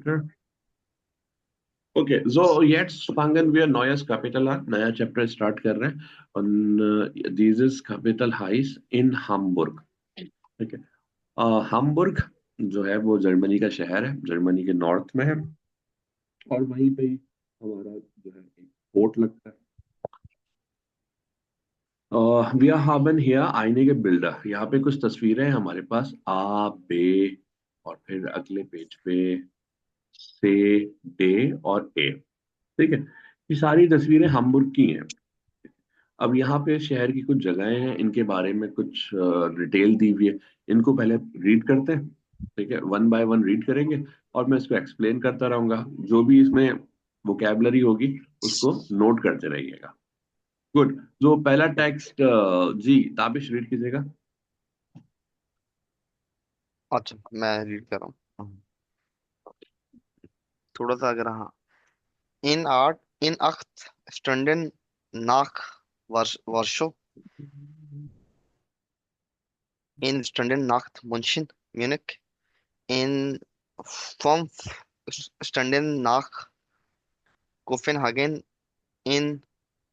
better. Okay, so jetzt fangen wir neues Kapitel an, नया chapter start कर रहे हैं और dieses Kapitel heißt in Hamburg. ठीक है, हाम्बुर्ग जो है वो जर्मनी का शहर है, जर्मनी के नॉर्थ में है और वहीं पे ही हमारा जो है एक पोर्ट लगता है। wir haben hier einige Bilder, यहाँ पे कुछ तस्वीरें हैं हमारे पास, आ बे और फिर अगले पेज पे से, डे और ए। ठीक है, ये सारी तस्वीरें हाम्बुर्ग की हैं। अब यहाँ पे शहर की कुछ जगहें हैं, इनके बारे में कुछ डिटेल दी हुई है, इनको पहले रीड करते हैं। ठीक है, वन बाय वन रीड करेंगे और मैं इसको एक्सप्लेन करता रहूंगा, जो भी इसमें वोकैबुलरी होगी उसको नोट करते रहिएगा। गुड, जो पहला टेक्स्ट जी ताबिश रीड कीजिएगा। अच्छा, मैं रीड कर रहा हूँ। थोड़ा सा अगर, हाँ। इन art in acht Stunden nach Warschau, in Stunden nach München, Munich, in 5 Stunden nach Copenhagen, in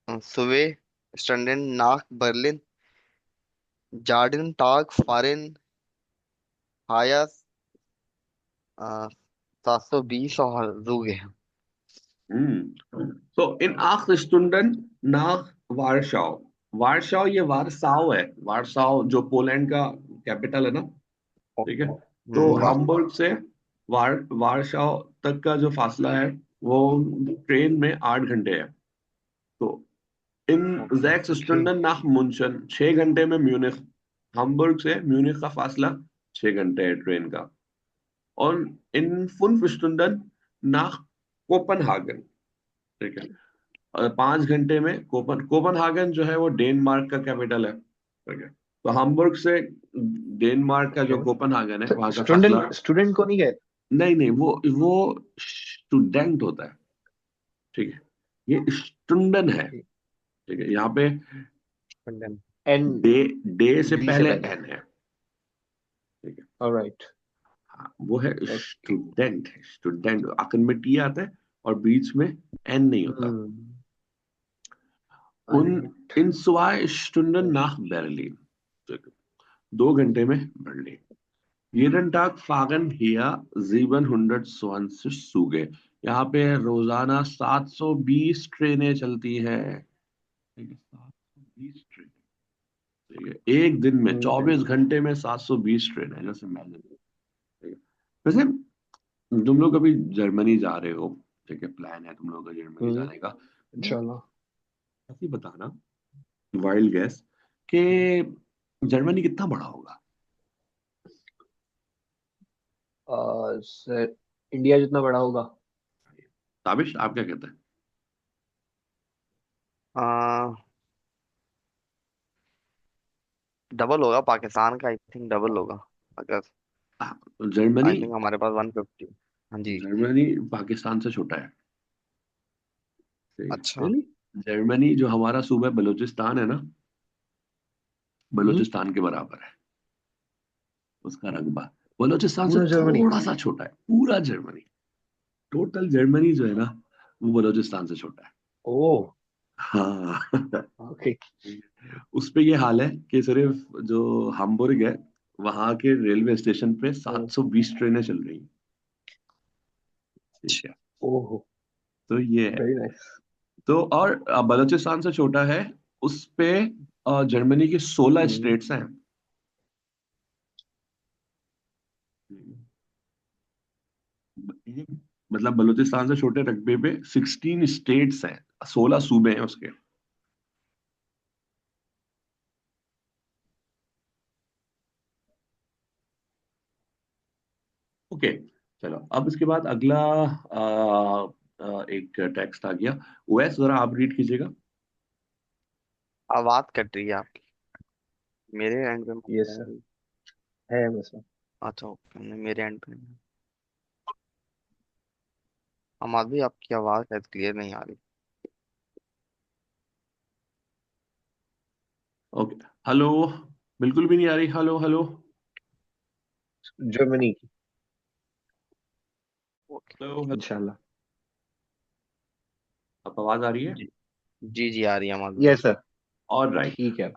2 Stunden nach Berlin, Jordan Tag fahren haya 720 Züge. So in 8 Stunden nach वारशाव, वारशाव ये वारसाव है, वारसाव जो पोलैंड का कैपिटल है ना। ठीक है, तो हाम्बुर्ग से वारशाव तक का जो फासला है वो ट्रेन में 8 घंटे है। तो इन जैक्स ओके। स्टुंडन नाख मुंशन 6 घंटे में म्यूनिख, हाम्बुर्ग से म्यूनिख का फासला 6 घंटे है ट्रेन का। और इन 5 Stunden नाख कोपनहागन। ठीक है, और 5 घंटे में कोपनहागन जो है वो डेनमार्क का कैपिटल है। ठीक है, तो हाम्बुर्ग से डेनमार्क का जो ओके। कोपनहागन है वहां का फासला, स्टूडेंट स्टूडेंट को नहीं कहते? नहीं नहीं, वो स्टूडेंट होता है। ठीक है, ये स्टुंडन है। ठीक है, यहाँ पे एन, डे, डे से डी से पहले पहले। एन है। ठीक है, ऑलराइट। हाँ वो है ओके। स्टूडेंट, है स्टूडेंट, आखिर में टी आता है और बीच में एन नहीं होता। हम्म। Und alright. in 2 Stunden nach Berlin, 2 घंटे में Berlin. jeden Tag fahren hier 720 Züge, यहाँ पे रोजाना 720 ट्रेनें चलती है। ठीक है, 720 ट्रेन। ठीक है, एक दिन में 24 घंटे में 720 ट्रेन है, जैसे मैंने। ठीक है, वैसे तुम लोग अभी जर्मनी जा रहे हो, ठीक है, प्लान है तुम लोग का जर्मनी जाने का, तो इंशाल्लाह। ऐसे ही बताना, वाइल्ड गैस, कि जर्मनी कितना बड़ा होगा। सर, इंडिया जितना बड़ा होगा। ताबिश आप क्या कहते हैं? डबल होगा पाकिस्तान का, आई थिंक डबल होगा। अगर जर्मनी, आई थिंक हमारे पास 150। हाँ जी। जर्मनी पाकिस्तान से छोटा है। अच्छा। रियली? जर्मनी जो हमारा सूबा बलूचिस्तान है ना, हम्म। बलूचिस्तान के बराबर है उसका रकबा। बलूचिस्तान से पूरा जर्मनी? थोड़ा सा छोटा है पूरा जर्मनी। टोटल जर्मनी जो है ना, वो बलूचिस्तान से छोटा है। ओह। हाँ ओके। उस पे ये हाल है कि सिर्फ जो हाम्बुर्ग है, वहां के रेलवे स्टेशन पे 720 ट्रेनें चल रही हैं। ठीक है, ओह, तो ये है। Very nice. तो और बलूचिस्तान से छोटा है, उस पे जर्मनी के 16 स्टेट्स हैं। एक- मतलब बलूचिस्तान से छोटे रकबे पे 16 स्टेट्स हैं, 16 सूबे हैं उसके। ओके, चलो अब इसके बाद अगला एक टेक्स्ट आ गया। ओएस जरा आप रीड कीजिएगा। आवाज कट रही है आपकी, मेरे एंड पे मत यस है सर, अभी। है बस में। अच्छा ओके, नहीं, मेरे एंड पे नहीं। हम अभी आपकी आवाज शायद क्लियर नहीं आ रही। ओके, हेलो, बिल्कुल भी नहीं आ रही, हेलो हेलो। जर्मनी की। ओके। Hello hello. इंशाल्लाह। अब आवाज आ रही है? जी जी जी, आ रही है आवाज भाई। Yes sir. और राइट। ठीक है।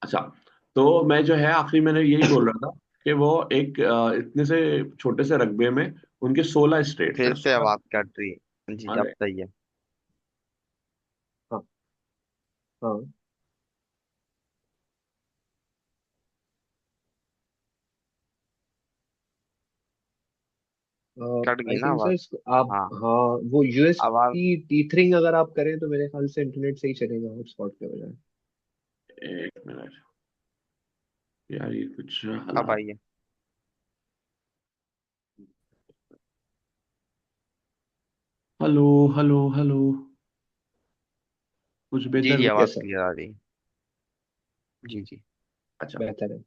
अच्छा, तो मैं जो है आखिरी मैंने यही बोल रहा था कि वो एक इतने से छोटे से रकबे में उनके 16 स्टेट्स फिर हैं, से 16। आवाज कट रही है जी, अब अरे सही है। हाँ हाँ। कट गई आई ना थिंक आवाज। सर आप, हाँ, हाँ, वो आवाज। यूएसपी टीथरिंग अगर आप करें तो मेरे ख्याल से इंटरनेट से ही चलेगा हॉटस्पॉट के बजाय। एक मिनट यार, ये कुछ अब हालात। आइए। Hello hello hello. कुछ जी बेहतर जी, हुआ? आवाज यस सर। क्लियर आ रही है। जी जी। अच्छा। बेहतर है।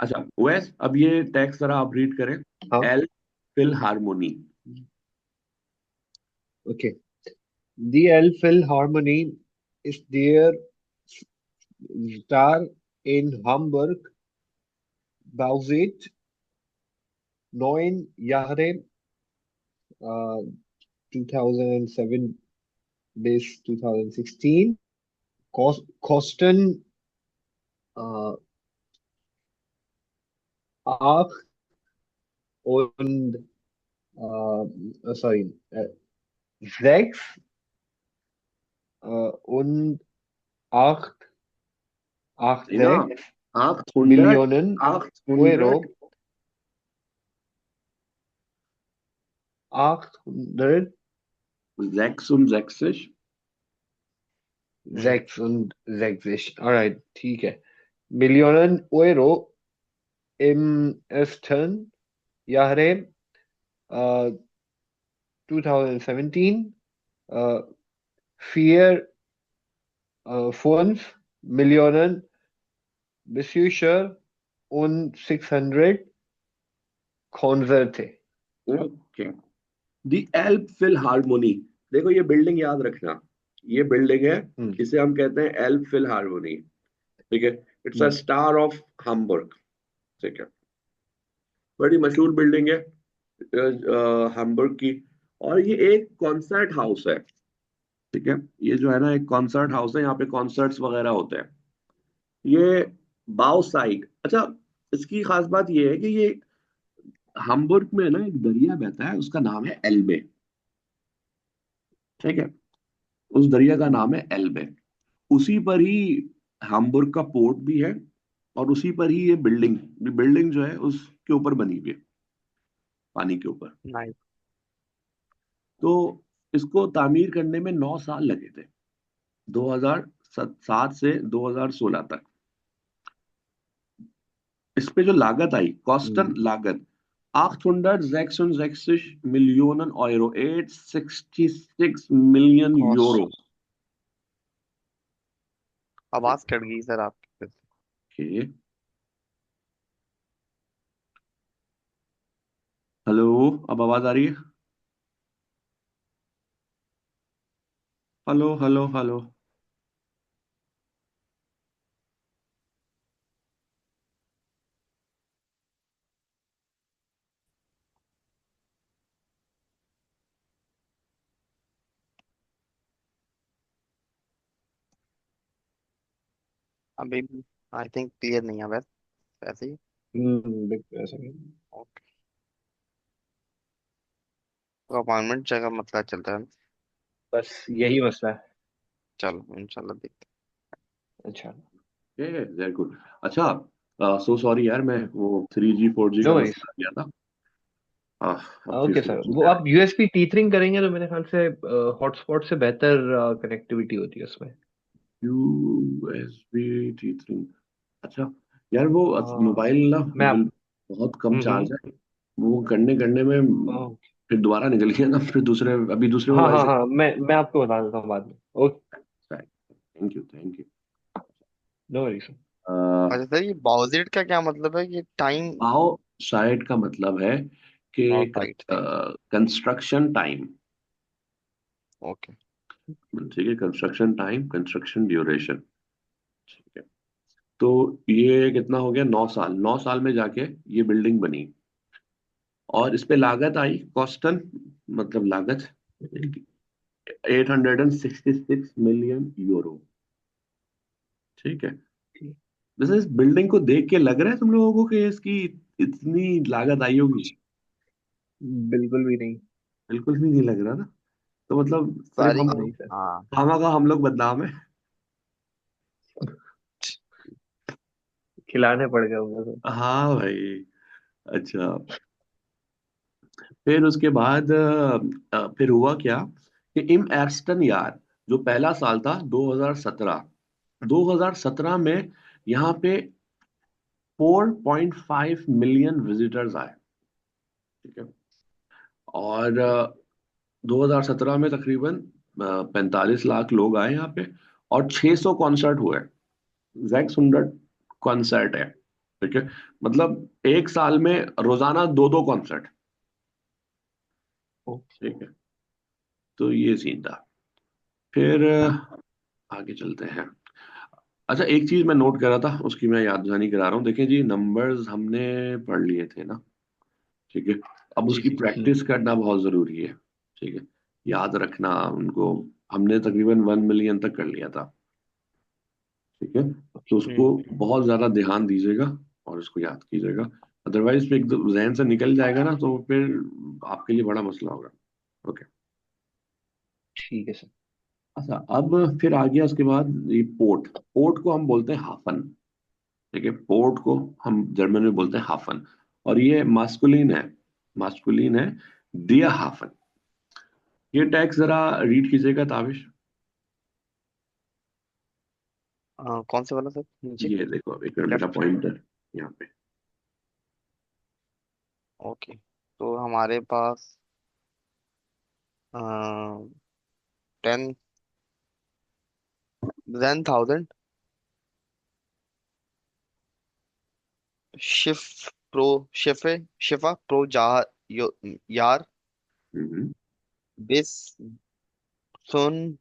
अच्छा वैस, अब ये टेक्स्ट जरा आप रीड करें। हाँ। एल फिल हारमोनी। ओके। दी एल फिल्हार्मोनी is their star in Hamburg, Bauzit, 9 Jahre, uh, 2007 bis 2016, Kosten äh, 8 und sorry, 6 und 8, 8, नहीं ना, 6 800, Millionen 800 Euro, 800 66 66, alright, ठीक है, Millionen Euro im ersten Jahre äh, 2017, äh, 4, 5 Millionen Besucher und 600 Konzerte. Okay. दी एल्ब फिल हारमोनी। देखो ये building याद रखना, ये building है, हम्म इसे हम कहते हैं एल्ब फिल हारमोनी। ठीक है। It's a hmm star of hamburg। ठीक है। बड़ी मशहूर बिल्डिंग है हैम्बर्ग की। और ये एक कॉन्सर्ट हाउस है। ठीक है। ये जो है ना, एक कॉन्सर्ट हाउस है, यहाँ पे कॉन्सर्ट्स वगैरह होते हैं। ये बाउ साइड। अच्छा, इसकी खास बात ये है कि ये हाम्बुर्ग में ना एक दरिया बहता है, उसका नाम है एल्बे। ठीक है। उस दरिया का नाम है एल्बे। उसी पर ही हाम्बुर्ग का पोर्ट भी है, और उसी पर ही ये बिल्डिंग जो है उसके ऊपर बनी हुई है, पानी के ऊपर। नाइस। तो इसको तामीर करने में 9 साल लगे थे, 2007 से 2016 तक। इस पे जो लागत आई, कॉस्टन हम्म लागत, 866 Millionen Euro, 866 million cost. Euro. आवाज कट गई सर आपकी फिर से। ओके। हेलो, अब आवाज आ रही है? Hello hello hello. अभी भी आई थिंक क्लियर नहीं है वैसे, ऐसे ही। बिग ऐसा ही। ओके। तो अपॉइंटमेंट जगह मतलब चल रहा है ना। बस यही मसला है। चलो इंशाल्लाह देखते अच्छा। Very good. अच्छा, सो सॉरी यार, मैं वो 3G 4G नो का वरीज। मसला आ गया था। अब फिर ओके फोर सर, जी वो आ आप यूएसपी टीथरिंग करेंगे तो मेरे ख्याल से हॉटस्पॉट से बेहतर कनेक्टिविटी होती है उसमें। USB 3। अच्छा यार, वो हाँ। मोबाइल ना मैं आप बहुत कम हम्म। चार्ज है। वो करने करने में ओह, फिर दोबारा निकल गया ना, फिर दूसरे, अभी दूसरे हाँ मोबाइल हाँ से। हाँ, मैं आपको बता देता हूँ बाद में। Okay. Thank you thank you. No worries. अच्छा सर, ये बाउजेट का क्या मतलब है, ये टाइम। आओ, साइड का मतलब है और कि site thank construction time. You. Okay. ठीक है, कंस्ट्रक्शन टाइम, कंस्ट्रक्शन ड्यूरेशन। ठीक है। तो ये कितना हो गया, 9 साल, 9 साल में जाके ये बिल्डिंग बनी। और इस पे लागत आई, कॉस्टन मतलब लागत 866 मिलियन यूरो। ठीक है। ठीक। वैसे इस बिल्डिंग को देख के लग रहा है तुम लोगों को कि इसकी इतनी लागत आई होगी? बिल्कुल भी नहीं। बिल्कुल भी नहीं लग रहा ना। तो मतलब सिर्फ सारी। हम नहीं सर। हाँ। खामा का हम लोग बदनाम है। खिलाने पड़ गए होंगे सर। हाँ भाई। अच्छा। फिर उसके बाद फिर हुआ क्या कि इम एस्टन यार, जो पहला साल था 2017, 2017 में यहाँ पे 4.5 मिलियन विजिटर्स आए। ठीक है। और 2017 में तकरीबन 45 लाख लोग आए यहाँ पे, और 600 कॉन्सर्ट हुए। जैक सुंदर कॉन्सर्ट है। ठीक है। मतलब एक साल में रोजाना दो दो कॉन्सर्ट। ओ, ठीक है। तो ये सीन था। फिर आगे चलते हैं। अच्छा, एक चीज मैं नोट कर रहा था, उसकी मैं याद दहानी करा रहा हूँ। देखें जी, नंबर्स हमने पढ़ लिए थे ना। ठीक है। अब जी उसकी जी। प्रैक्टिस करना बहुत जरूरी है। ठीक है। याद रखना उनको। हमने तकरीबन 1 मिलियन तक कर लिया था। ठीक है। तो उसको हम्म। बहुत ज्यादा ध्यान दीजिएगा और इसको याद कीजिएगा। अदरवाइज फिर एकदम जहन से निकल जाएगा ना, तो फिर आपके लिए बड़ा मसला होगा। ओके। ठीक है सर। अच्छा, अब फिर आ गया उसके बाद ये पोर्ट। पोर्ट को हम बोलते हैं हाफन। ठीक है। पोर्ट को हम जर्मन में बोलते हैं हाफन। और ये मास्कुलिन है। मास्कुलिन है। दिया हाफन। ये टैक्स जरा रीड कीजिएगा ताबिश। कौन से वाला सर, नीचे? ये देखो, एक मिनट, मेरा लेफ्ट। पॉइंटर यहाँ पे। ओके, तो हमारे पास 10, 10,000 शिफ प्रो शिफे शिफा प्रो जा यार हम्म। बिस सुन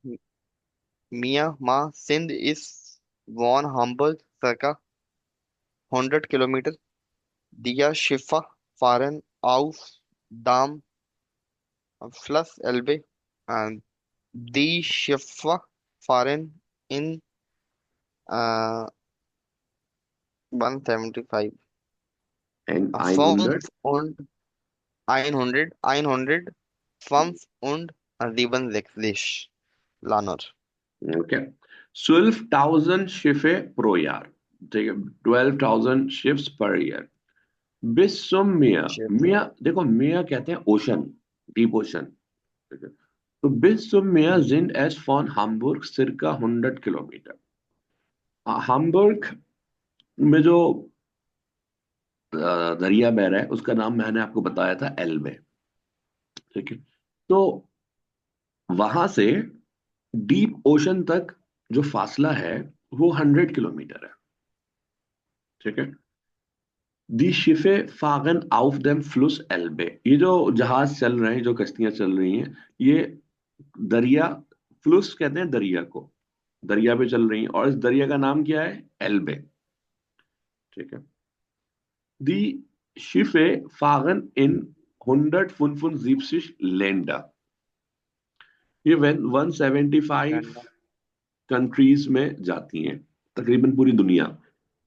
मिया मा सिंध इस वॉन हम्बर्ग circa 100 किलोमीटर दिया शिफा फारन auf दाम फ्लस एल्बे and die Schiffe fahren in 175 एंड 900। 5 und 5 und 67 Lanner. ओके। 12,000 शिफे प्रो ईयर। ठीक है। 12,000 शिप्स पर ईयर। बिस्सुम मिया। Schiffe. मिया देखो, मिया कहते हैं ओशन, डीप ओशन। ठीक है। तो बिस्सुम मिया जिंड एस फॉन हाम्बुर्ग सिरका 100 किलोमीटर। हाम्बुर्ग में जो दरिया बह रहा है, उसका नाम मैंने आपको बताया था एल्बे। ठीक है। तो वहां से डीप ओशन तक जो फासला है, वो 100 किलोमीटर है। ठीक है। दी शिफे फागन आउफ देम फ्लुस एल्बे, ये जो जहाज चल रहे हैं, जो कश्तियां चल रही हैं, ये दरिया, फ्लुस कहते हैं दरिया को, दरिया पे चल रही हैं, और इस दरिया का नाम क्या है? एल्बे। ठीक है। दी शिफे फागन इन 155 ये 175 Länder. कंट्रीज में जाती हैं, तकरीबन पूरी दुनिया।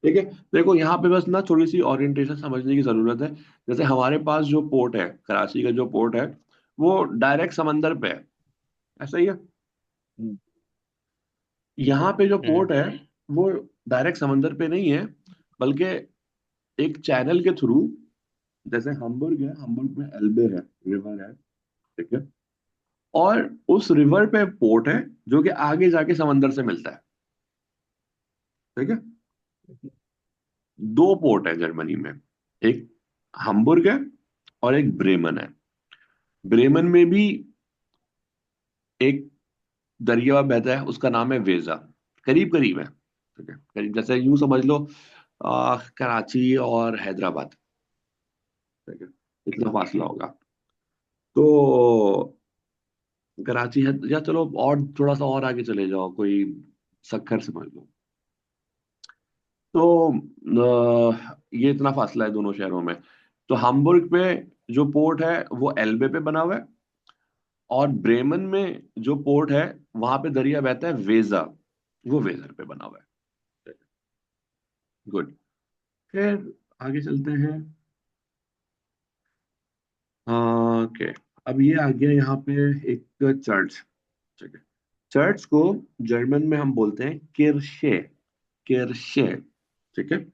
ठीक है। देखो यहाँ पे बस ना थोड़ी सी ओरिएंटेशन समझने की जरूरत है। जैसे हमारे पास जो पोर्ट है, कराची का जो पोर्ट है, वो डायरेक्ट समंदर पे है। ऐसा ही है। हम्म। यहाँ पे जो हम्म। पोर्ट है, वो डायरेक्ट समंदर पे नहीं है, बल्कि एक चैनल के थ्रू। जैसे हम्बुर्ग है, हम्बुर्ग में एल्बे है, रिवर है। ठीक है। और उस रिवर पे पोर्ट है, जो कि आगे जाके समंदर से मिलता है। ठीक है। दो पोर्ट है जर्मनी में, एक हम्बुर्ग है और एक ब्रेमन है। ब्रेमन में भी एक दरिया बहता है, उसका नाम है वेजा। करीब करीब है। ठीक है, करीब जैसे यूं समझ लो, कराची और हैदराबाद। ठीक है। इतना फासला होगा। तो कराची है, या चलो और थोड़ा सा और आगे चले जाओ, कोई सक्खर समझ लो। तो ये इतना फासला है दोनों शहरों में। तो हाम्बुर्ग पे जो पोर्ट है, वो एल्बे पे बना हुआ है। और ब्रेमन में जो पोर्ट है वहां पे दरिया बहता है वेजा, वो वेजर पे बना हुआ है। गुड। फिर आगे चलते हैं। ओके, अब ये आ गया यहाँ पे एक चर्च। ठीक है, चर्च को जर्मन में हम बोलते हैं किरशे, किरशे। ठीक है,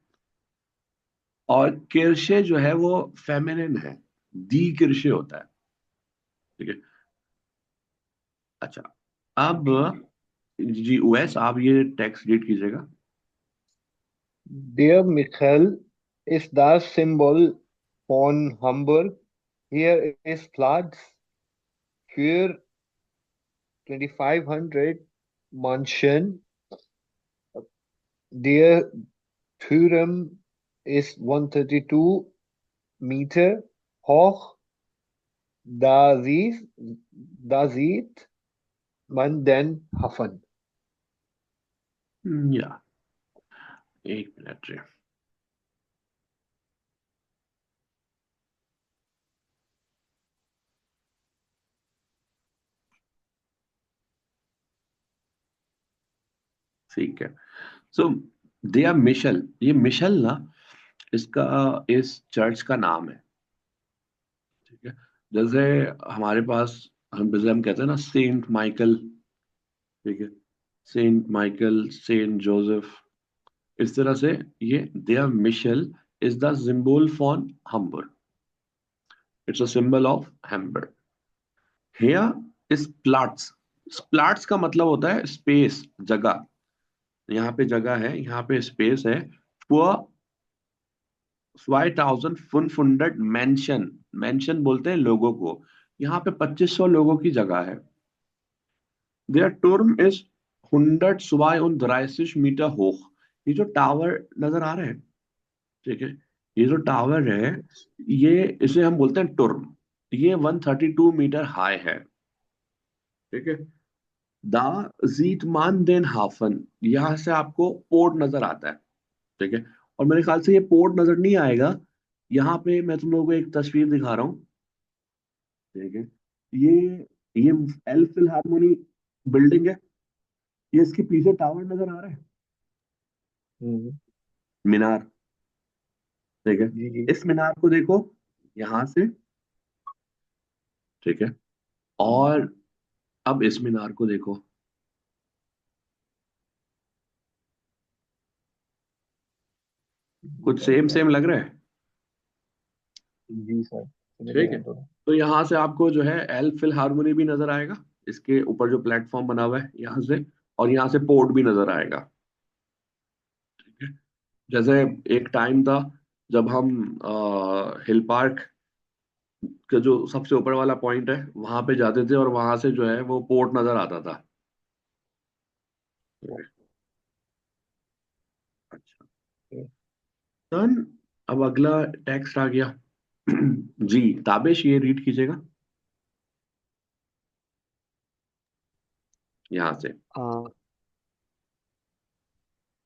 और किरशे जो है वो फेमिनिन है, दी किरशे होता है। ठीक है। अच्छा, अब जी ओएस आप ये टेक्स्ट रीड कीजिएगा। Der Michel ist das Symbol von Hamburg. Hier ist Platz für 2500 Menschen. Der Turm ist 132 Meter hoch. Da sieht, da sieht man den Hafen. या एक मिनट रे। ठीक है, सो दे आर मिशल, ये Mitchell ना इसका, इस चर्च का नाम है। ठीक है, जैसे हमारे पास, हम जैसे हम कहते हैं ना सेंट माइकल। ठीक है, सेंट माइकल, सेंट जोसेफ, इस तरह से ये there Michel is the symbol for Hamburg, it's a symbol of Hamburg. Here is प्लाट्स, प्लाट्स का मतलब होता है स्पेस, जगह। यहाँ पे जगह है, यहाँ पे स्पेस है। फॉर 2500 मेंशन, मेंशन बोलते हैं लोगों को, यहाँ पे 2500 लोगों की जगह है। देयर टर्म इज 132 मीटर होग। ये जो टावर नजर आ रहे हैं, ठीक है, ये जो टावर है, ये इसे हम बोलते हैं टुर्म। ये 132 मीटर हाई है। ठीक है, दा जीटमान देन हाफन, यहां से आपको पोर्ट नजर आता है। ठीक है, और मेरे ख्याल से ये पोर्ट नजर नहीं आएगा। यहाँ पे मैं तुम लोगों को एक तस्वीर दिखा रहा हूँ। ठीक है, ये ये एल फिलहारमोनी बिल्डिंग है, ये इसके पीछे टावर नजर आ रहा है, हम्म, मीनार। ठीक है, जी जी। इस मीनार को देखो यहाँ से। ठीक है, और अब इस मीनार को देखो। कुछ सेम सेम लग रहा है। जी सर, समझ रहे ठीक है, हैं दोनों। तो यहाँ से आपको जो है एल फिल हारमोनी भी नजर आएगा, इसके ऊपर जो प्लेटफॉर्म बना हुआ है यहाँ से, और यहाँ से पोर्ट भी नजर आएगा। ठीक है, जैसे एक टाइम था जब हम हिल पार्क का जो सबसे ऊपर वाला पॉइंट है वहां पे जाते थे, और वहां से जो है वो पोर्ट नजर आता था। ठीक है, अच्छा, डन। अब अगला टेक्स्ट आ गया। जी ताबिश ये रीड कीजिएगा यहाँ से। हाँ,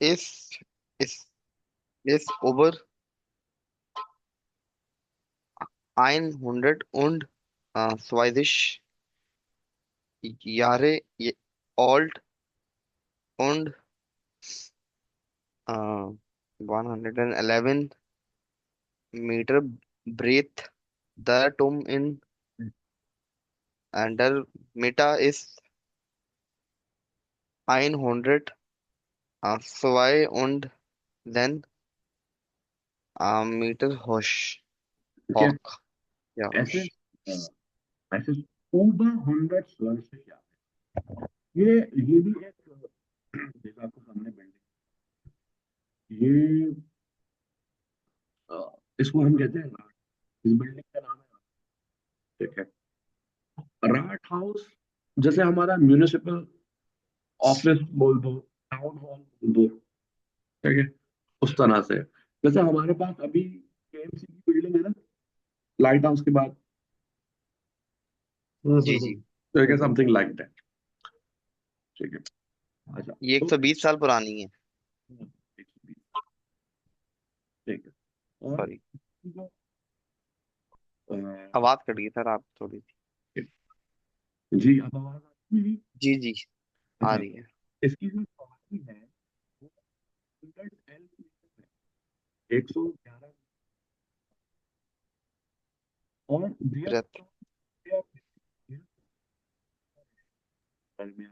ist ist ist über 120 Jahre alt und 111 Meter breadth. The tomb in der Mitte ist 102 und then Meter ठीक है, hoch. Ja, ऐसे hoch. ऐसे ऊबर 100 क्या है? ये भी एक देखो आपको सामने बिल्डिंग, ये इसको हम कहते हैं राट, इस बिल्डिंग का नाम है राट। ठीक है, राट हाउस, जैसे हमारा म्यूनिसिपल ऑफिस बोल दो, टाउन हॉल बोल दो। ठीक है, उस तरह से, जैसे हमारे पास अभी केएमसी की बिल्डिंग है ना, लाइट हाउस के बाद। जी जी। ठीक है, समथिंग लाइक दैट। ठीक है, अच्छा ये तो 120 साल पुरानी है। 120, ठीक है, और सॉरी। आवाज कट गई सर आप थोड़ी सी। जी, अब आवाज आ रही है मेरी? जी जी आ अच्छा, रही है। इसकी जो सवारी है वो 100 L है, 111, और देयर रहता-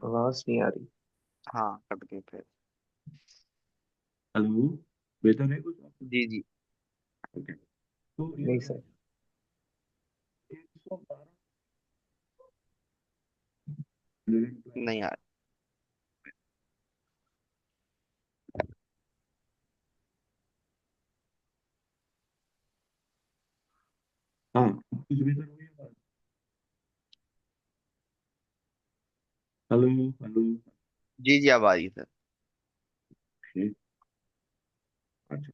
आवाज नहीं आ रही। हाँ कट गई फिर। हेलो, बेहतर है कुछ? जी जी। ओके, तो नहीं ये सर। 112 नहीं आ हाँ, कुछ बेहतर हो गया? Hello hello. जी जी अब आ रही है सर। ठीक, अच्छा,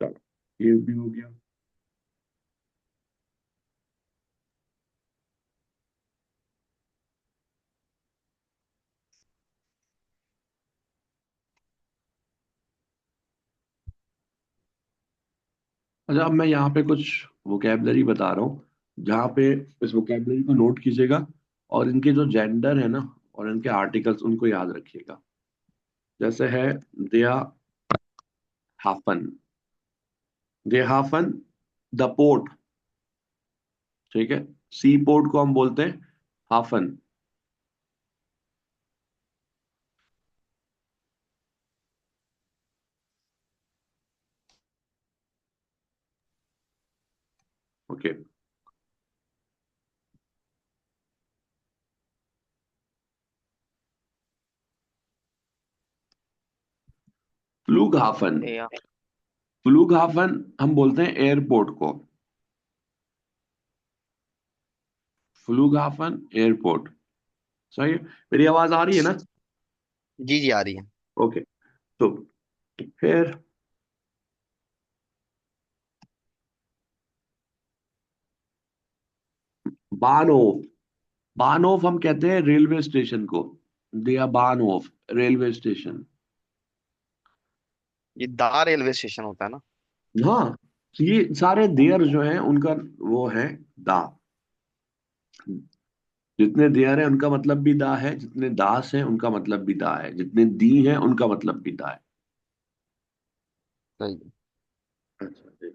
चलो ये भी हो गया। अच्छा, अब मैं यहाँ पे कुछ वोकेबलरी बता रहा हूँ, जहाँ पे इस वोकेबलरी को नोट कीजिएगा, और इनके जो जेंडर है ना, और इनके आर्टिकल्स उनको याद रखिएगा। जैसे है दिया हाफन, दे हाफन द पोर्ट, ठीक है। सी पोर्ट को हम बोलते हैं हाफन। ओके, फ्लूग हाफन, ए, फ्लूग हाफन हम बोलते हैं एयरपोर्ट को, फ्लूग हाफन एयरपोर्ट। सही है, मेरी आवाज आ रही है ना? जी जी आ रही है। ओके, तो फिर बानोफ, बानोफ हम कहते हैं रेलवे स्टेशन को, दिया बानोफ रेलवे स्टेशन। ये दा रेलवे स्टेशन होता है ना। हाँ, ये सारे देयर जो हैं उनका वो है दा, जितने देयर है उनका मतलब भी दा है, जितने दास हैं उनका मतलब भी दा है, जितने दी हैं उनका मतलब भी दा है। सही है। अच्छा,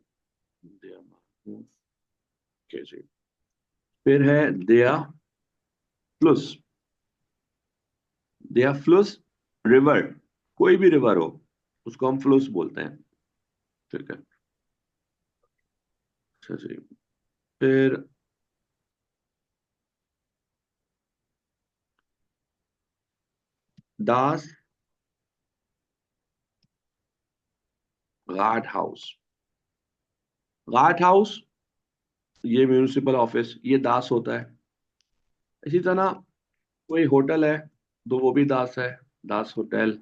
दिया बानोफ, कैसे? फिर है दिया फ्लुस, दिया फ्लुस रिवर, कोई भी रिवर हो उसको हम फ्लुस बोलते हैं, ठीक है। अच्छा जी, फिर दास घाट हाउस, घाट हाउस ये म्यूनिसिपल ऑफिस, ये दास होता है। इसी तरह कोई होटल है तो वो भी दास है, दास होटल।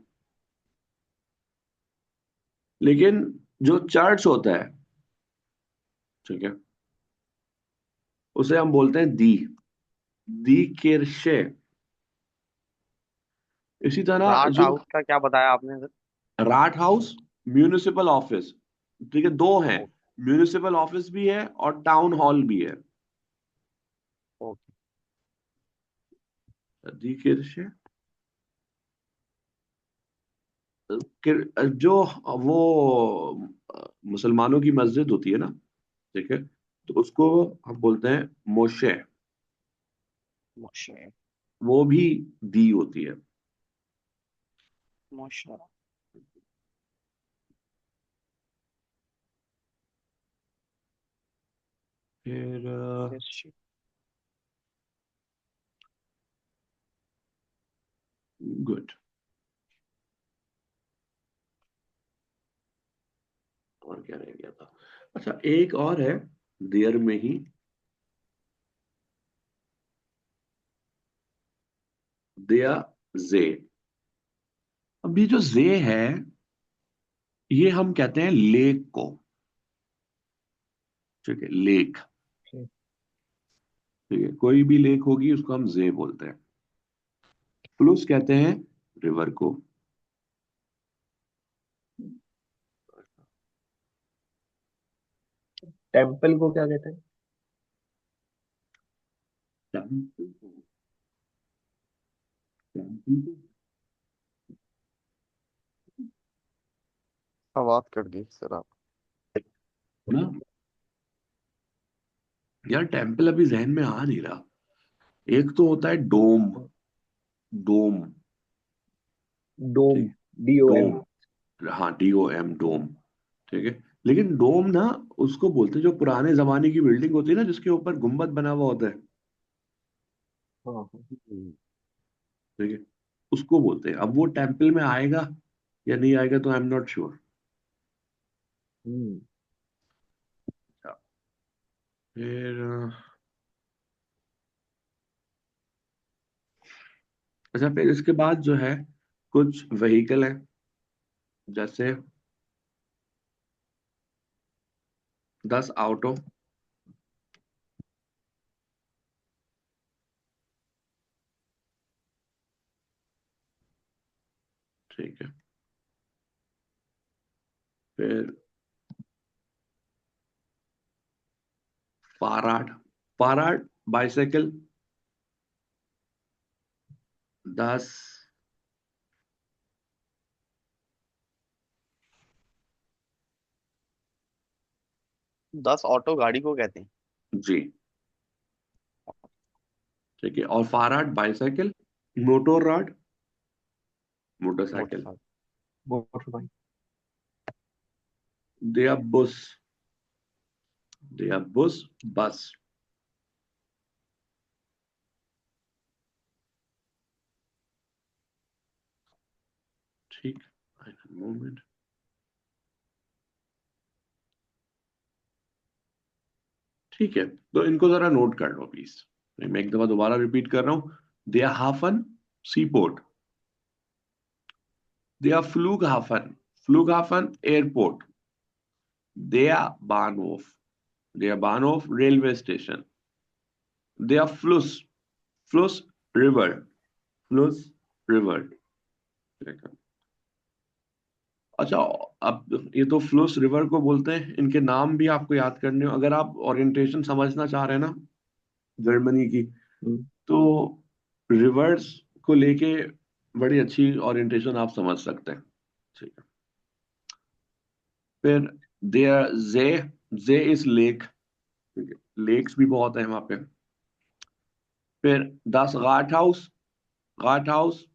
लेकिन जो चर्च होता है, ठीक है, उसे हम बोलते हैं दी किरशे। इसी तरह राट जो हाउस का क्या बताया आपने sir? Rot house municipal office, ठीक है, दो हैं, ओ- म्यूनिसिपल ऑफिस भी है और टाउन हॉल भी है। ओके। दी किरशे, जो वो मुसलमानों की मस्जिद होती है ना, ठीक है, तो उसको हम बोलते हैं मोशे, मोशे। वो भी दी होती है। मोशे। फिर गुड, और क्या रह गया था? अच्छा, एक और है देयर में ही, दिया जे। अब ये जो जे है, ये हम कहते हैं लेक को, ठीक है, लेक, ठीक है, कोई भी लेक होगी उसको हम जे बोलते हैं। फ्लूस कहते हैं रिवर को। टेम्पल को क्या कहते हैं? टेम्पल को टेम्पल को आवाज कट गई सर आप। ना यार, टेम्पल अभी जहन में आ नहीं रहा। एक तो होता है डोम। डोम। डोम, ठीक। DOM। डोम। हाँ, DOM, डोम। ठीक है। लेकिन डोम ना, उसको बोलते हैं जो पुराने जमाने की बिल्डिंग होती है ना, जिसके ऊपर गुम्बद बना हुआ होता है। हाँ हाँ। ठीक है। उसको बोलते हैं। अब वो टेम्पल में आएगा या नहीं आएगा तो आई एम नॉट श्योर। हम्म। फिर अच्छा, फिर इसके बाद जो है कुछ व्हीकल है, जैसे 10 ऑटो। ठीक है। फिर फाराड। फाराड बाइसाइकिल 10। 10 ऑटो गाड़ी को कहते हैं। जी। ठीक है। और फाराड बाइसाइकिल। मोटोर रॉड मोटरसाइकिल। मोटरसाइकिल। मोटरबाइक। दिया बुस। दिया बुस बस। ठीक। मोमेंट। ठीक है, तो इनको जरा नोट कर लो प्लीज। मैं एक दफा दोबारा रिपीट कर रहा हूं। दिया हाफन सी पोर्ट। दिया फ्लूगहाफन। फ्लूगहाफन एयरपोर्ट। दिया बानहोफ। दिया बानहोफ रेलवे स्टेशन। दिया फ्लुस। फ्लुस रिवर। फ्लुस रिवर। अच्छा। अब ये तो फ्लुस रिवर को बोलते हैं, इनके नाम भी आपको याद करने हो अगर आप ओरिएंटेशन समझना चाह रहे हैं ना जर्मनी की, हम्म। तो रिवर्स को लेके बड़ी अच्छी ओरिएंटेशन आप समझ सकते हैं। ठीक है। फिर देयर जे। जे इज लेक। ठीक है, लेक्स भी बहुत है वहां पे। फिर दस घाट हाउस। घाट हाउस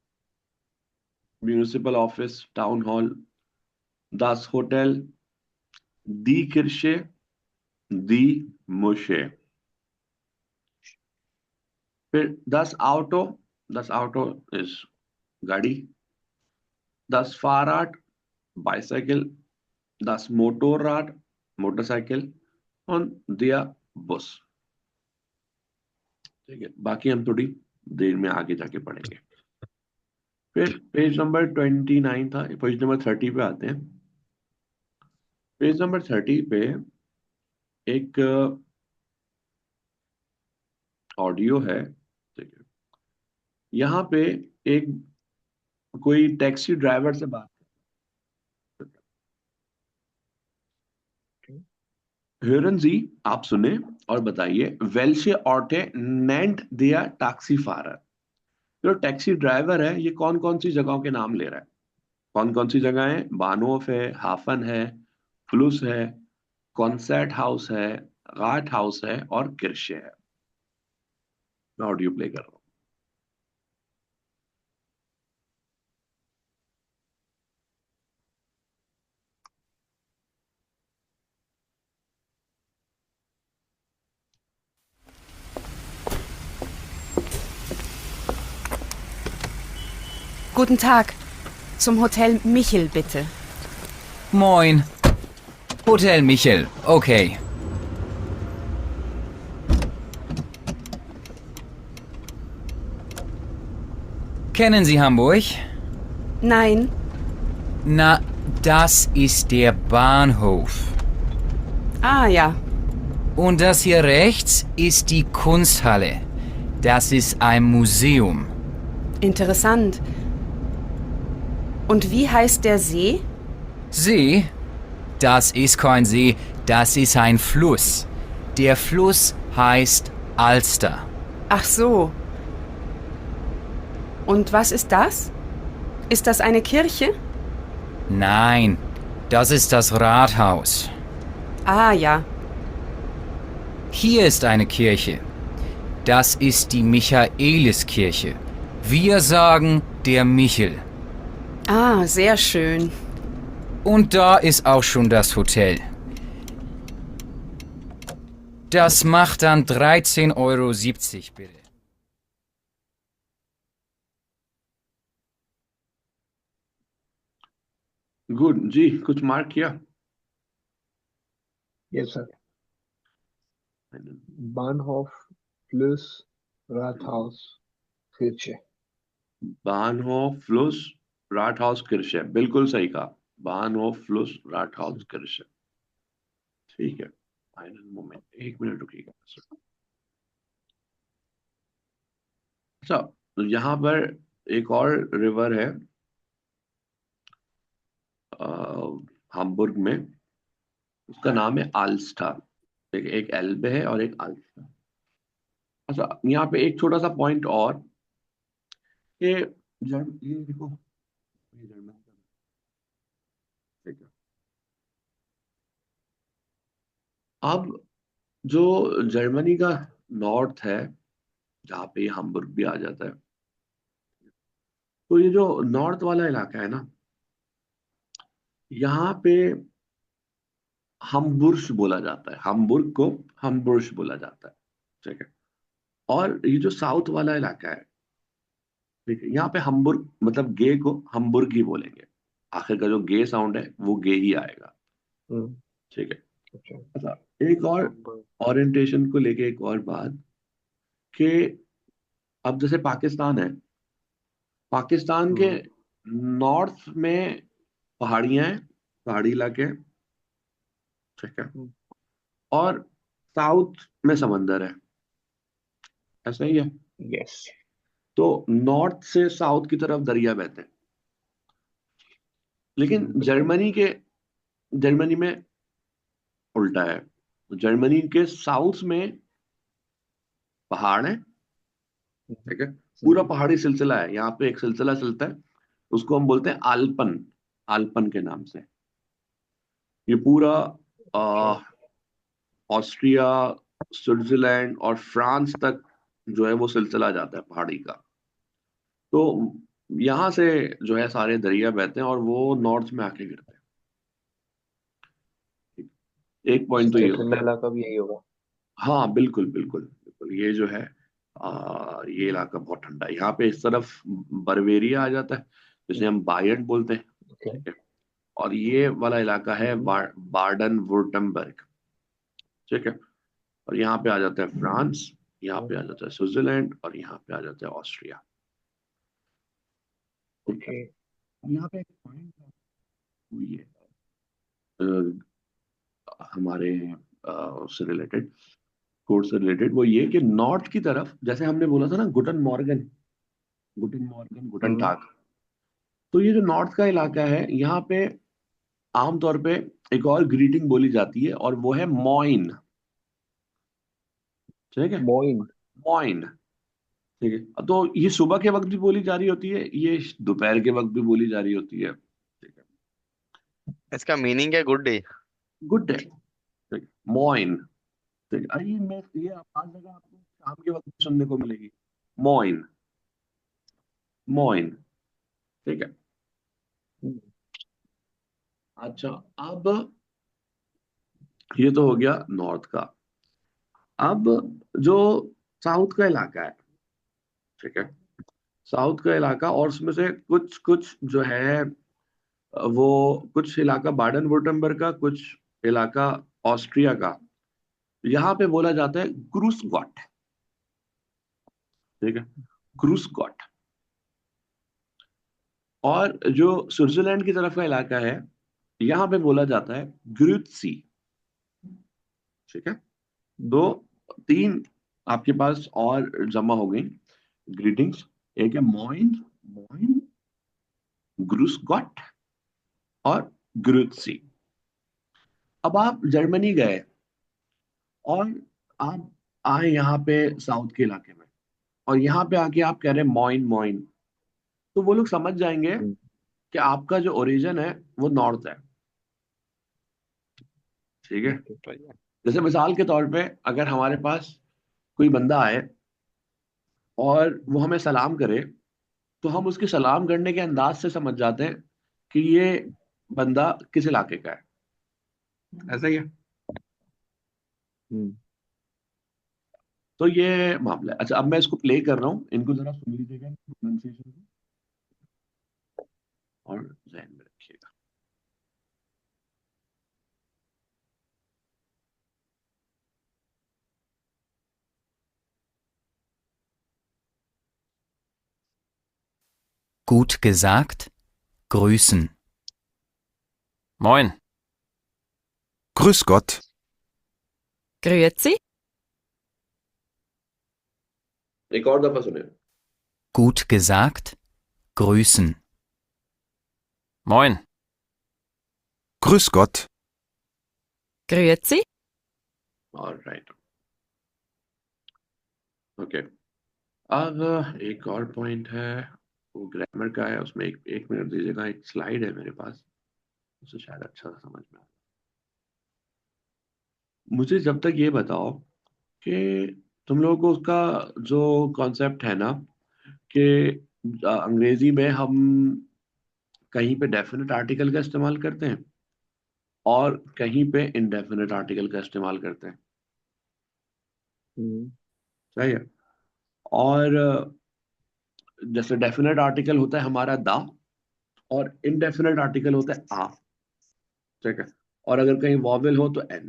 म्यूनिसिपल ऑफिस टाउन हॉल। दस होटल। दी किर्शे। दी मुशे। फिर 10 ऑटो। 10 ऑटो इज गाड़ी। 10 फाराट बाइसाइकिल। 10 मोटोराट मोटरसाइकिल। और दिया बस। ठीक है, बाकी हम थोड़ी देर में आगे जाके पढ़ेंगे। फिर पेज नंबर 29 था, पेज नंबर 30 पे आते हैं। पेज नंबर 30 पे एक ऑडियो है। ठीक है। यहाँ पे एक कोई टैक्सी ड्राइवर से बात। Hören Sie, आप सुने और बताइए। वेल्शे ऑर्टे नेंट दिया टैक्सी फारर। जो टैक्सी ड्राइवर है ये कौन कौन सी जगहों के नाम ले रहा है? कौन कौन सी जगह है? बानोफ है, हाफन है, फ्लुस है, कॉन्सर्ट हाउस है, राट हाउस है और किर्शे है। मैं ऑडियो प्ले कर रहा हूँ। Guten Tag. Zum Hotel Michel, bitte. Moin. Hotel Michel, okay. Kennen Sie Hamburg? Nein. Na, das ist der Bahnhof. Ah ja. Und das hier rechts ist die Kunsthalle. Das ist ein Museum. Interessant. Und wie heißt der See? See? Das ist kein See, das ist ein Fluss. Der Fluss heißt Alster. Ach so. Und was ist das? Ist das eine Kirche? Nein, das ist das Rathaus. Ah ja. Hier ist eine Kirche. Das ist die Michaeliskirche. Wir sagen der Michel. Ah, sehr schön. Und da ist auch schon das Hotel. Das macht dann 13,70 Euro, bitte. Good जी, कुछ mark किया? Yes, sir. Einen- Bahnhof plus Rathaus Kirche. बानहोफ फ्लुस राटहाउस किर्चे, बिल्कुल सही कहा। बानहोफ फ्लुस राटहाउस किर्चे, ठीक है। Final moment, 1 minute रुकिएगा। अच्छा, तो यहाँ पर एक और रिवर है हाम्बुर्ग में, उसका नाम है आल्स्टा। एक एल्बे है और एक आल्स्टा। अच्छा, यहाँ पे एक छोटा सा पॉइंट और कि ये देखो, ये जर्मन का, ठीक है। अब जो जर्मनी का नॉर्थ है, जहाँ पे ये हाम्बुर्ग भी आ जाता है, तो ये जो नॉर्थ वाला इलाका है ना, यहाँ पे हमबुर्श बोला जाता है। हाम्बुर्ग को हमबुर्श बोला जाता है, ठीक है। और ये जो साउथ वाला इलाका है, ठीक है, यहाँ पे हमबुर्ग मतलब गे को हमबुर्ग ही बोलेंगे। आखिर का जो गे साउंड है वो गे ही आएगा, हम्म, ठीक है। अच्छा। अच्छा, एक और ओरिएंटेशन को लेके एक और बात कि अब जैसे पाकिस्तान है, पाकिस्तान के नॉर्थ में पहाड़ियां हैं, पहाड़ी इलाके हैं, ठीक है, और साउथ में समंदर है, ऐसा ही है। Yes. तो नॉर्थ से साउथ की तरफ दरिया बहते हैं, लेकिन जर्मनी में उल्टा है। जर्मनी के साउथ में पहाड़ है, ठीक है, पूरा पहाड़ी सिलसिला है। यहाँ पे एक सिलसिला चलता है, उसको हम बोलते हैं आल्पन, आल्पन के नाम से। ये पूरा ऑस्ट्रिया, स्विट्जरलैंड और फ्रांस तक जो है वो सिलसिला जाता है पहाड़ी का। तो यहाँ से जो है सारे दरिया बहते हैं और वो नॉर्थ में आके गिरते हैं। एक पॉइंट तो ये हो ठंडा गया। इलाका भी यही होगा। हाँ, बिल्कुल बिल्कुल बिल्कुल, ये जो है ये इलाका बहुत ठंडा है। यहाँ पे इस तरफ बर्वेरिया आ जाता है, जिसे हम बायर्न बोलते हैं, Okay. ठीक है। और ये वाला इलाका है बार्डन वुर्टमबर्ग, ठीक है। और यहाँ पे आ जाता है फ्रांस, यहाँ पे आ जाता है स्विट्जरलैंड, और यहाँ पे आ जाता है ऑस्ट्रिया। Okay. यहाँ पे एक पॉइंट है, हमारे उससे रिलेटेड, कोर्स से रिलेटेड, वो ये कि नॉर्थ की तरफ, जैसे हमने बोला था ना गुटन मॉर्गन, गुटन टाग, तो ये जो नॉर्थ का इलाका है, यहाँ पे आमतौर पे एक और ग्रीटिंग बोली जाती है, और वो है मॉइन, ठीक है, Moin. मॉइन, ठीक है। तो ये सुबह के वक्त भी बोली जा रही होती है, ये दोपहर के वक्त भी बोली जा रही होती है, ठीक है। इसका मीनिंग है गुड डे। गुड डे, ठीक है, मॉइन, ठीक है। अरे ये आवाज जगह आपको शाम के वक्त भी सुनने को मिलेगी, मॉइन, मॉइन, ठीक है। अच्छा, अब ये तो हो गया नॉर्थ का। अब जो साउथ का इलाका है, ठीक है, साउथ का इलाका, और उसमें से कुछ कुछ जो है वो कुछ इलाका बाडन वुर्टमबर्ग का, कुछ इलाका ऑस्ट्रिया का, यहाँ पे बोला जाता है क्रूसगॉट, ठीक है, क्रूसगॉट। और जो स्विट्जरलैंड की तरफ का इलाका है, यहाँ पे बोला जाता है ग्रुत्सी, ठीक है। दो तीन आपके पास और जमा हो गई ग्रीटिंग्स, एक है मॉइन, मॉइन, ग्रुसगॉट और ग्रुत्सी। अब आप जर्मनी गए और आप आए यहाँ पे साउथ के इलाके में, और यहाँ पे आके आप कह रहे हैं मोइन मोइन, तो वो लोग समझ जाएंगे हम्म, कि आपका जो ओरिजिन है वो नॉर्थ है। ठीक है। ओके। सही है। जैसे मिसाल के तौर पे अगर हमारे पास कोई बंदा आए और वो हमें सलाम करे, तो हम उसके सलाम करने के अंदाज से समझ जाते हैं कि ये बंदा किस इलाके का है। ऐसा ही है। हम्म, तो ये मामला है। अच्छा, अब मैं इसको प्ले कर रहा हूँ, इनको जरा सुन लीजिएगा प्रोनाउंसिएशन को और ध्यान में रखिएगा। Gut gesagt. Grüßen. Moin. Grüß Gott. Grüezi. एक और दफा सुने। Gut gesagt. Grüßen. Moin. Grüß Gott. Grüezi. Alright, okay. अब एक और पॉइंट है, वो ग्रामर का है, उसमें एक एक मिनट दीजिएगा। एक स्लाइड है मेरे पास, उसे शायद अच्छा सा समझ में आए। मुझे जब तक ये बताओ कि तुम लोगों को उसका जो कॉन्सेप्ट है ना, कि अंग्रेजी में हम कहीं पे डेफिनेट आर्टिकल का इस्तेमाल करते हैं और कहीं पे इनडेफिनेट आर्टिकल का इस्तेमाल करते हैं। हम्म, सही है। और जैसे डेफिनेट आर्टिकल होता है हमारा दा, और इनडेफिनेट आर्टिकल होता है आ। ठीक है। और अगर कहीं वॉवेल हो तो एन।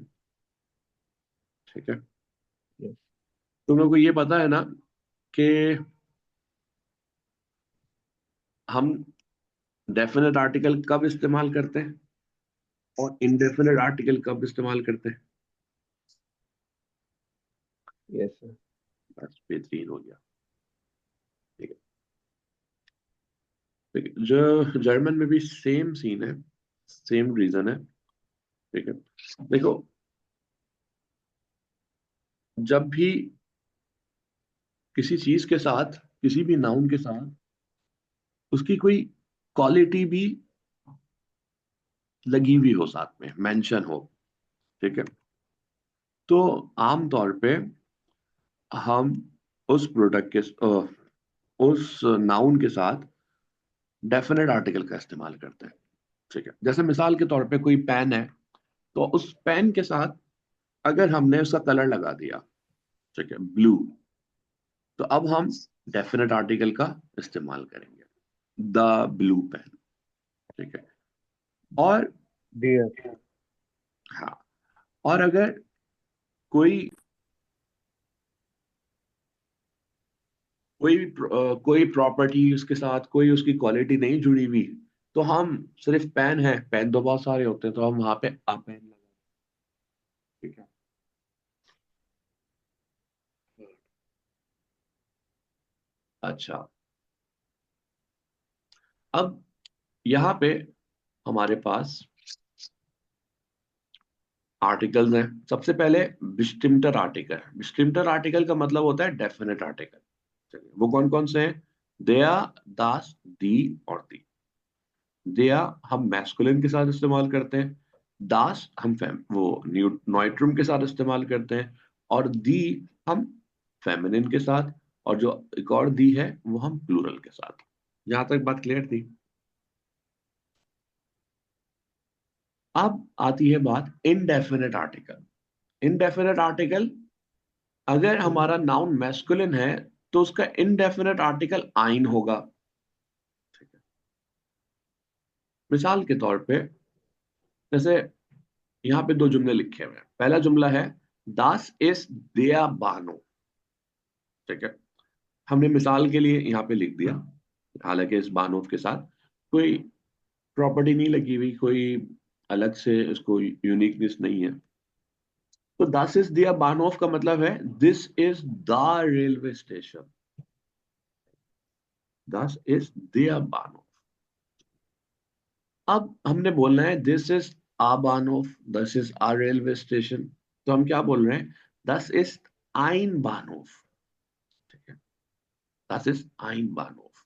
ठीक है। yes, तुम लोगों को ये पता है ना कि हम डेफिनेट आर्टिकल कब इस्तेमाल करते हैं और इनडेफिनेट आर्टिकल कब इस्तेमाल करते हैं। yes sir. बस बेहतरीन हो गया। ठीक है। ठीक है, जो जर्मन में भी सेम सीन है, सेम रीजन है। ठीक है। देखो, जब भी किसी चीज के साथ, किसी भी नाउन के साथ उसकी कोई क्वालिटी भी लगी हुई हो, साथ में मेंशन हो, ठीक है, तो आमतौर पे हम उस प्रोडक्ट के उस नाउन के साथ डेफिनेट आर्टिकल का इस्तेमाल करते हैं। ठीक है। जैसे मिसाल के तौर पे कोई पेन है, तो उस पेन के साथ अगर हमने उसका कलर लगा दिया, ठीक है, ब्लू, तो अब हम डेफिनेट आर्टिकल का इस्तेमाल करेंगे, द ब्लू पेन। ठीक है। और Dear. हाँ, और अगर कोई कोई प्रॉपर्टी उसके साथ, कोई उसकी क्वालिटी नहीं जुड़ी हुई, तो हम सिर्फ पेन है, पेन तो बहुत सारे होते हैं, तो हम वहां पे आ पेन लगा। ठीक है। अच्छा, अब यहाँ पे हमारे पास आर्टिकल्स हैं। सबसे पहले डिस्टिंक्टर आर्टिकल। डिस्टिंक्टर आर्टिकल का मतलब होता है डेफिनेट आर्टिकल। चलिए, वो कौन कौन से हैं? दया, दास, दी और दी। दया हम मैस्कुलिन के साथ इस्तेमाल करते हैं, दास हम वो नॉइट्रुम के साथ इस्तेमाल करते हैं, और दी हम फेमिनिन के साथ, और जो एक और दी है वो हम प्लूरल के साथ। यहां तक बात क्लियर थी। अब आती है बात इनडेफिनेट आर्टिकल। इनडेफिनेट आर्टिकल, अगर हमारा नाउन मैस्कुलिन है तो उसका इनडेफिनेट आर्टिकल आइन होगा। ठीक है। मिसाल के तौर पे, जैसे यहाँ पे दो जुमले लिखे हुए हैं। पहला जुमला है दास इज दिया बानो। ठीक है। हमने मिसाल के लिए यहाँ पे लिख दिया, हालांकि इस बानोव के साथ कोई प्रॉपर्टी नहीं लगी हुई, कोई अलग से इसको यूनिकनेस नहीं है। तो दास इज दिया बानोव का मतलब है this is the railway station. दास इज दिया बानोव। अब हमने बोलना है दिस इज आ बानोव, this is a railway station. तो हम क्या बोल रहे हैं? दस इज आइन बानोव। ठीक है। Das ist ein Bahnhof.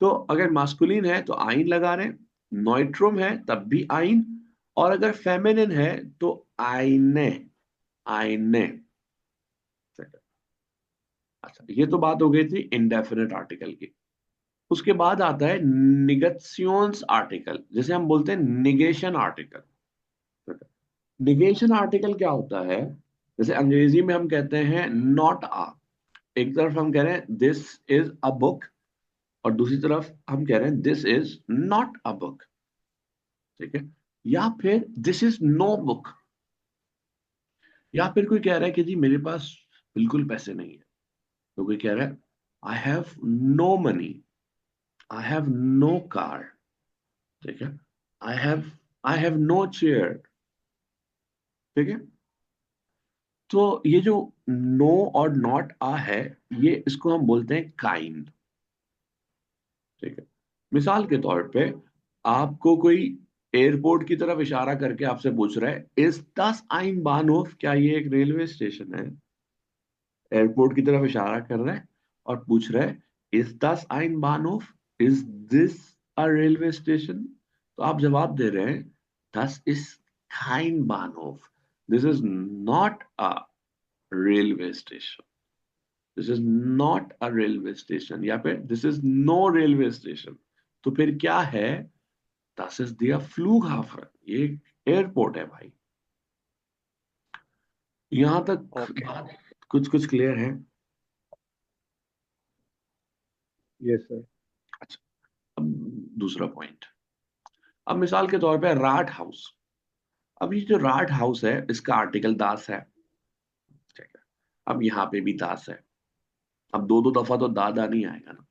तो अगर मास्कुलिन है तो आइन लगा रहे हैं, नॉइट्रोम है तब भी आइन, और अगर फेमिनिन है तो आइने, आइने। अच्छा, ये तो बात हो गई थी इंडेफिनिट आर्टिकल की। उसके बाद आता है निगेशियंस आर्टिकल, जैसे हम बोलते हैं निगेशन आर्टिकल। निगेशन आर्टिकल क्या होता है? जैसे अंग्रेजी में हम कहते हैं नॉट आ, एक तरफ हम कह रहे हैं दिस इज अ बुक, और दूसरी तरफ हम कह रहे हैं this is not a book, ठीक है? या फिर दिस इज नो बुक, या फिर कोई कह रहा है कि जी मेरे पास बिल्कुल पैसे नहीं है, तो कोई कह रहा है I have no money, I have no car, ठीक है? I have I have no chair, ठीक है? तो ये जो नो और नॉट आ है, ये इसको हम बोलते हैं काइंड, ठीक है? मिसाल के तौर पे आपको कोई एयरपोर्ट की तरफ इशारा करके आपसे पूछ रहा है इज दस आइन बानहोफ, क्या ये एक रेलवे स्टेशन है? एयरपोर्ट की तरफ इशारा कर रहा है और पूछ रहा है इज दस आइन बानहोफ, is this a railway station? तो आप जवाब दे रहे हैं दस इज काइन बानहोफ, this is not a railway station, this is not a railway station, या फिर this is no railway station. तो फिर क्या है? Das ist der Flughafen, ये एयरपोर्ट है भाई। यहां तक ओके। बात कुछ कुछ क्लियर है? Yes sir. अच्छा, अब दूसरा पॉइंट। अब मिसाल के तौर पे राट हाउस, अब ये जो राट हाउस है इसका आर्टिकल दास है, ठीक है? अब यहाँ पे भी दास है, अब दो दो दफा तो दादा नहीं आएगा ना।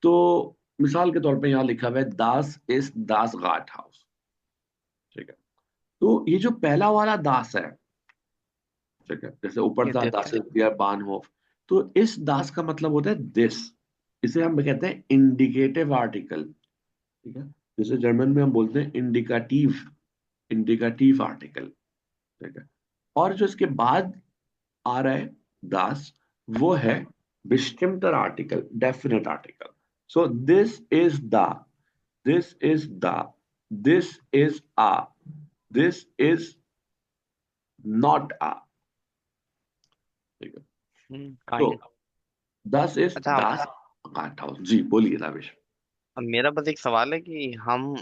तो मिसाल के तौर पे यहाँ लिखा हुआ है दास इज दास घाट हाउस, ठीक है? तो ये जो पहला वाला दास है, ठीक है, जैसे ऊपर ये था देता दास है। इज दियर बानहोफ, तो इस दास का मतलब होता है दिस, इसे हम कहते हैं इंडिकेटिव आर्टिकल, ठीक है? जैसे जर्मन में हम बोलते हैं इंडिकेटिव, इंडिकेटिव आर्टिकल, ठीक है? और जो इसके बाद आ रहा है दास, वो है bestimmter आर्टिकल, definite article. So this is the, this is the, this is a, this is not a, ठीक है? तो काइंड। दस इज अच्छा, दास घाट हाउस। जी बोलिए रावेश। अब मेरा बस एक सवाल है कि हम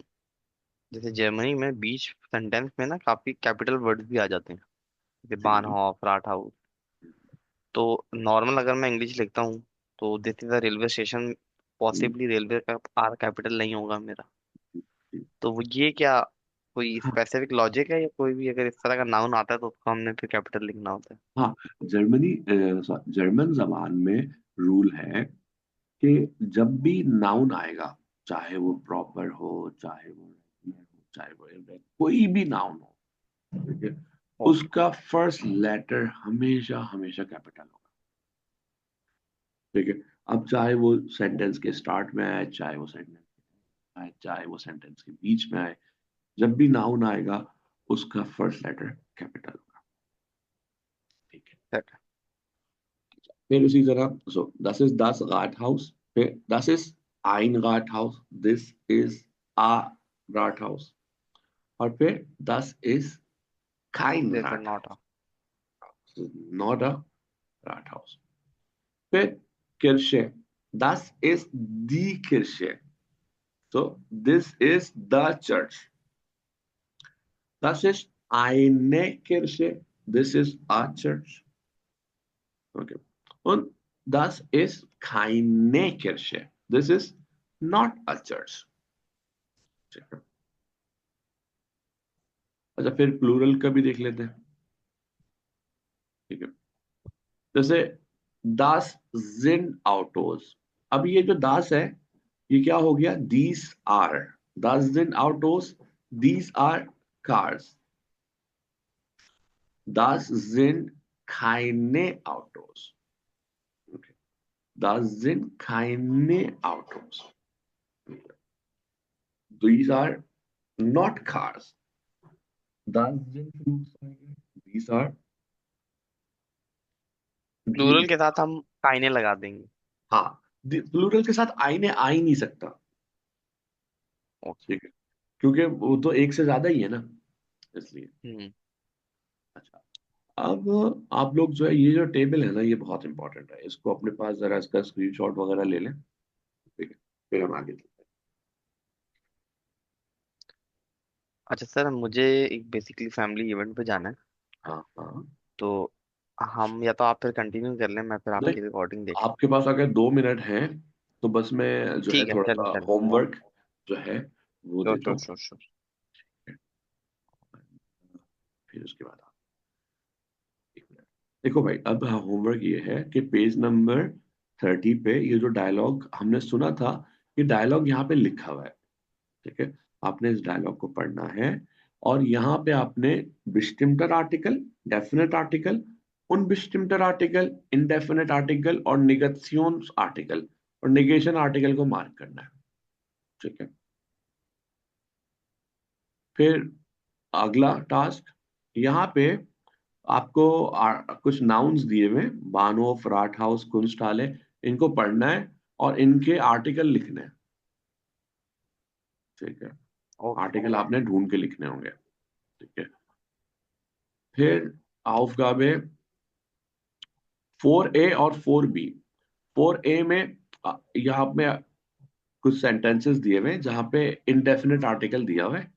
जैसे जर्मनी में बीच सेंटेंस में ना काफी कैपिटल वर्ड्स भी आ जाते हैं, जैसे जी जी। बानहॉफ, राटहाउस। तो नॉर्मल अगर मैं इंग्लिश लिखता हूँ तो this is a railway station, hmm, possibly railway का आर कैपिटल नहीं होगा मेरा। जी। तो वो ये क्या कोई हाँ स्पेसिफिक लॉजिक है, या कोई भी अगर इस तरह का नाउन आता है तो उसको हमने फिर कैपिटल लिखना होता है? हाँ, जर्मन जबान में रूल है कि जब भी नाउन आएगा, चाहे वो प्रॉपर हो, चाहे वो regular हो, चाहे वो irregular, कोई भी नाउन हो, ठीक है, ओके। उसका फर्स्ट लेटर हमेशा हमेशा कैपिटल होगा, ठीक है? अब चाहे वो सेंटेंस के स्टार्ट में आए, चाहे वो सेंटेंस आए, चाहे वो सेंटेंस के बीच में आए, जब भी नाउन आएगा उसका फर्स्ट लेटर कैपिटल होगा, ठीक है? फिर उसी तरह सो दस इज दस घाट हाउस, फिर दस इज आइन घाट हाउस, दिस इज आ घाट हाउस, और फिर दस इज काइन दिस इज घाट नॉट। हाउस, नॉट अ घाट हाउस। फिर किर्शे, दस इज दी किर्शे, so this is the church. Das ist eine Kirche, this is a church, okay? Und das ist keine Kirche, this is not a church, ठीक है? अच्छा, फिर प्लूरल का भी देख लेते हैं, ठीक है? जैसे दास जिन आउटोस, अब ये जो दास है ये क्या हो गया? दीज आर, दास जिन आउटोस, दीज आर कार्स, दास जिन keine Autos, okay? Das sind keine Autos, these are not cars, das sind Flugzeuge, these are plural drones। के साथ हम काइने लगा देंगे। हाँ, प्लूरल के साथ आईने आ ही नहीं सकता। ओके। ठीक है, क्योंकि वो तो एक से ज्यादा ही है ना, इसलिए। हम्म। अच्छा, अब आप लोग जो है, ये जो टेबल है ना, ये बहुत इंपॉर्टेंट है, इसको अपने पास जरा इसका स्क्रीनशॉट वगैरह ले लें। ठीक है, फिर हम आगे चलते अच्छा सर, मुझे एक बेसिकली फैमिली इवेंट पे जाना है। हैं। हाँ हाँ। तो हम या तो आप फिर कंटिन्यू कर लें, मैं फिर नहीं, आपकी रिकॉर्डिंग देख लूँ। आपके पास अगर 2 मिनट हैं तो बस मैं जो है ठीक है, थोड़ा चलें सा चलें। होमवर्क जो है वो श्योर देता श्योर हूँ। Sure sure. फिर उसके बाद एक मिनट। देखो भाई, अब होमवर्क ये है कि पेज नंबर 30 पे ये जो डायलॉग हमने सुना था, ये डायलॉग यहाँ पे लिखा हुआ है। ठीक है, आपने इस डायलॉग को पढ़ना है, और यहाँ पे आपने बिस्टिम्टर आर्टिकल, डेफिनेट आर्टिकल, उनबिस्टिम्टर आर्टिकल, इनडेफिनेट आर्टिकल और निगेशियन आर्टिकल और निगेशन आर्टिकल को मार्क करना है। ठीक है, फिर अगला टास्क, यहाँ पे आपको कुछ नाउन्स दिए हुए, बानोफ, राटहाउस, कुंस्टाले, इनको पढ़ना है और इनके आर्टिकल लिखने हैं। ठीक है, ओके। आर्टिकल आपने ढूंढ के लिखने होंगे। ठीक है, फिर aufgabe 4A और 4B। 4A में यहाँ पे कुछ सेंटेंसेस दिए हुए हैं जहाँ पे इनडेफिनेट आर्टिकल दिया हुआ है,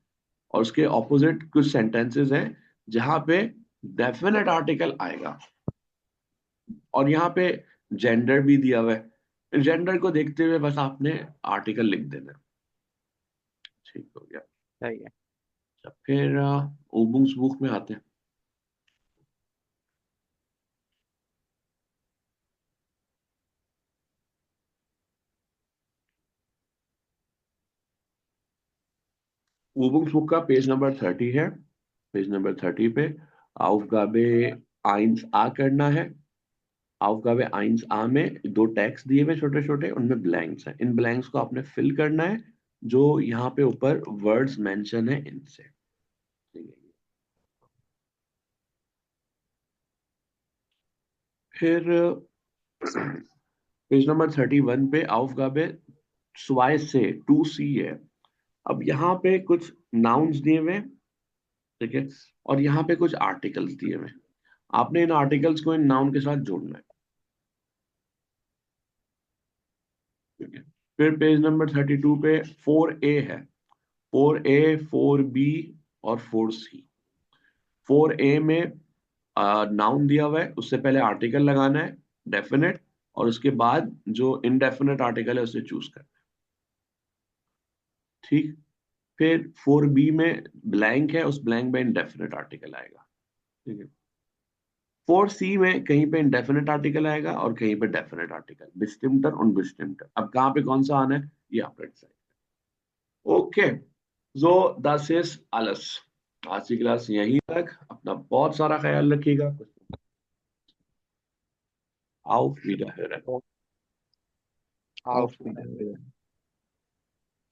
और उसके ऑपोजिट कुछ सेंटेंसेस हैं जहाँ पे डेफिनेट आर्टिकल आएगा, और यहाँ पे जेंडर भी दिया हुआ है। जेंडर को देखते हुए बस आपने आर्टिकल लिख देना है। ठीक हो गया। सही है। अच्छा, फिर बुक में आते हैं। बुक का पेज नंबर 30 है। पेज नंबर 30 पे aufgabe 1a करना है। aufgabe 1a में दो टैक्स दिए हुए छोटे छोटे, उनमें ब्लैंक्स हैं, इन ब्लैंक्स को आपने फिल करना है, जो यहाँ पे ऊपर वर्ड्स मेंशन है इनसे। ठीक है। फिर पेज नंबर 31 पे aufgabe 2 से 2C है। अब यहाँ पे कुछ नाउन्स दिए हुए हैं, ठीक है, और यहाँ पे कुछ आर्टिकल्स दिए हुए हैं। आपने इन आर्टिकल्स को इन नाउन के साथ जोड़ना है। ठीक है, फिर पेज नंबर 32 पे 4A है। 4A, 4B और 4C। 4A में नाउन दिया हुआ है, उससे पहले आर्टिकल लगाना है डेफिनेट, और उसके बाद जो इनडेफिनेट आर्टिकल है उसे चूज करना है। ठीक, फिर 4B में ब्लैंक है, उस ब्लैंक में इनडेफिनेट आर्टिकल आएगा। ठीक है, 4C में कहीं पे इनडेफिनेट आर्टिकल आएगा और कहीं पे डेफिनेट आर्टिकल, बिस्टिम्टर और बिस्टिम्टर। अब कहाँ पे कौन सा आना है ये आप decide. Okay, so that's is alles। आज की क्लास यहीं तक। अपना बहुत सारा ख्याल रखिएगा। Auf Wiederhören। Okay. Auf Wiedersehen.